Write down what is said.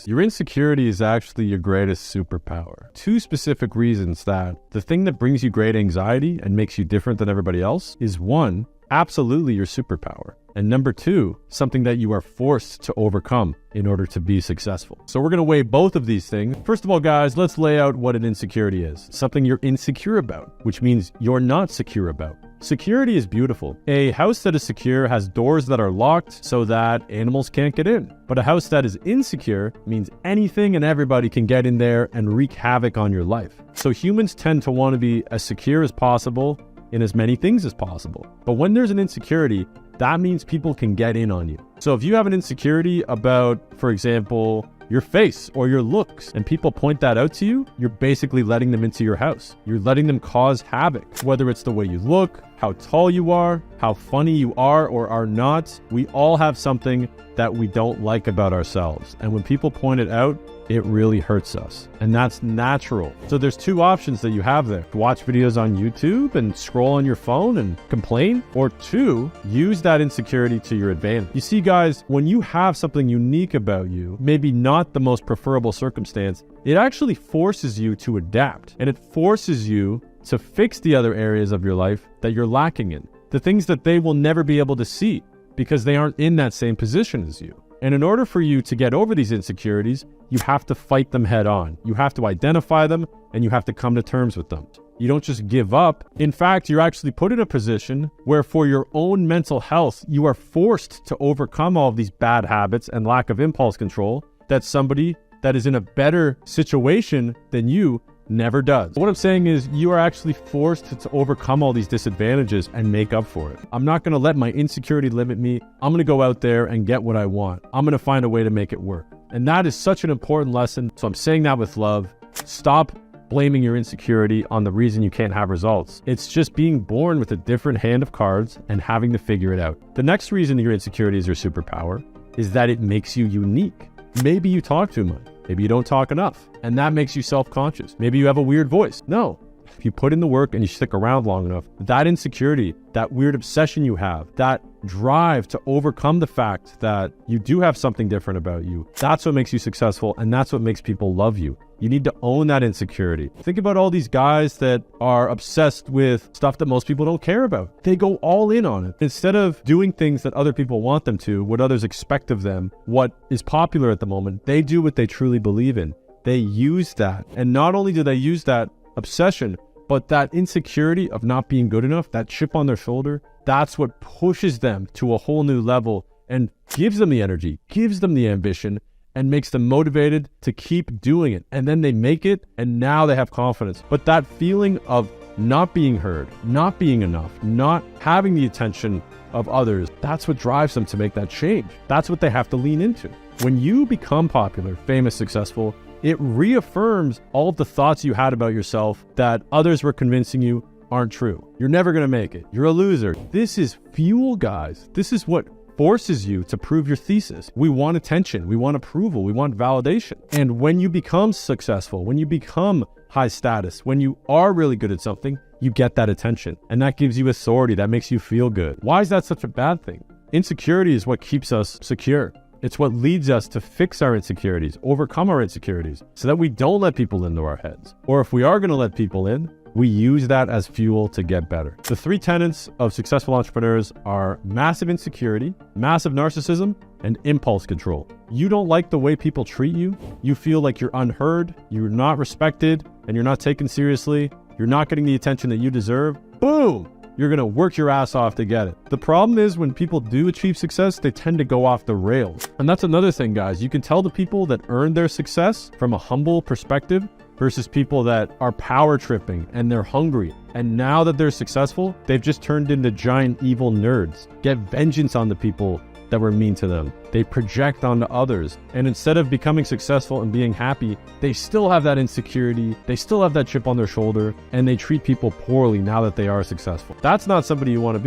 Your insecurity is actually your greatest superpower. Two specific reasons that the thing that brings you great anxiety and makes you different than everybody else is one, absolutely your superpower. And number two, something that you are forced to overcome in order to be successful. So we're going to weigh both of these things. First of all, guys, let's lay out what an insecurity is. Something you're insecure about, which means you're not secure about. Security is beautiful. A house that is secure has doors that are locked so that animals can't get in. But a house that is insecure means anything and everybody can get in there and wreak havoc on your life. So humans tend to want to be as secure as possible in as many things as possible. But when there's an insecurity, that means people can get in on you. So if you have an insecurity about, for example, your face or your looks, and people point that out to you, you're basically letting them into your house. You're letting them cause havoc, whether it's the way you look, how tall you are, how funny you are or are not. We all have something that we don't like about ourselves. And when people point it out, it really hurts us. And that's natural. So there's two options that you have there. Watch videos on YouTube and scroll on your phone and complain, or two, use that insecurity to your advantage. You see, guys, when you have something unique about you, maybe not the most preferable circumstance, it actually forces you to adapt, and it forces you to fix the other areas of your life that you're lacking in, the things that they will never be able to see because they aren't in that same position as you. And in order for you to get over these insecurities, you have to fight them head on. You have to identify them and you have to come to terms with them. You don't just give up. In fact, you're actually put in a position where for your own mental health, you are forced to overcome all of these bad habits and lack of impulse control that somebody that is in a better situation than you never does. What I'm saying is you are actually forced to overcome all these disadvantages and make up for it. I'm not going to let my insecurity limit me. I'm going to go out there and get what I want. I'm going to find a way to make it work. And that is such an important lesson. So I'm saying that with love. Stop blaming your insecurity on the reason you can't have results. It's just being born with a different hand of cards and having to figure it out. The next reason your insecurity is your superpower is that it makes you unique. Maybe you talk too much. Maybe you don't talk enough, and that makes you self-conscious. Maybe you have a weird voice. No, if you put in the work and you stick around long enough, that insecurity, that weird obsession you have, that drive to overcome the fact that you do have something different about you, that's what makes you successful, and that's what makes people love you. You need to own that insecurity. Think about all these guys that are obsessed with stuff that most people don't care about. They go all in on it. Instead of doing things that other people want them to, what others expect of them, what is popular at the moment, they do what they truly believe in. They use that. And not only do they use that obsession, but that insecurity of not being good enough, that chip on their shoulder, that's what pushes them to a whole new level and gives them the energy, gives them the ambition, and makes them motivated to keep doing it. And then they make it, and now they have confidence. But that feeling of not being heard, not being enough, not having the attention of others, that's what drives them to make that change. That's what they have to lean into. When you become popular, famous, successful, it reaffirms all of the thoughts you had about yourself that others were convincing you aren't true. You're never gonna make it. You're a loser. This is fuel, guys. This is what forces you to prove your thesis. We want attention, we want approval, we want validation. And when you become successful, when you become high status, when you are really good at something, you get that attention. And that gives you authority, that makes you feel good. Why is that such a bad thing? Insecurity is what keeps us secure. It's what leads us to fix our insecurities, overcome our insecurities, so that we don't let people into our heads. Or if we are gonna let people in, we use that as fuel to get better. The three tenets of successful entrepreneurs are massive insecurity, massive narcissism, and impulse control. You don't like the way people treat you. You feel like you're unheard, you're not respected, and you're not taken seriously. You're not getting the attention that you deserve. Boom! You're gonna work your ass off to get it. The problem is when people do achieve success, they tend to go off the rails. And that's another thing, guys. You can tell the people that earned their success from a humble perspective versus people that are power tripping and they're hungry. And now that they're successful, they've just turned into giant evil nerds. Get vengeance on the people that were mean to them. They project onto others. And instead of becoming successful and being happy, they still have that insecurity. They still have that chip on their shoulder, and they treat people poorly now that they are successful. That's not somebody you want to be.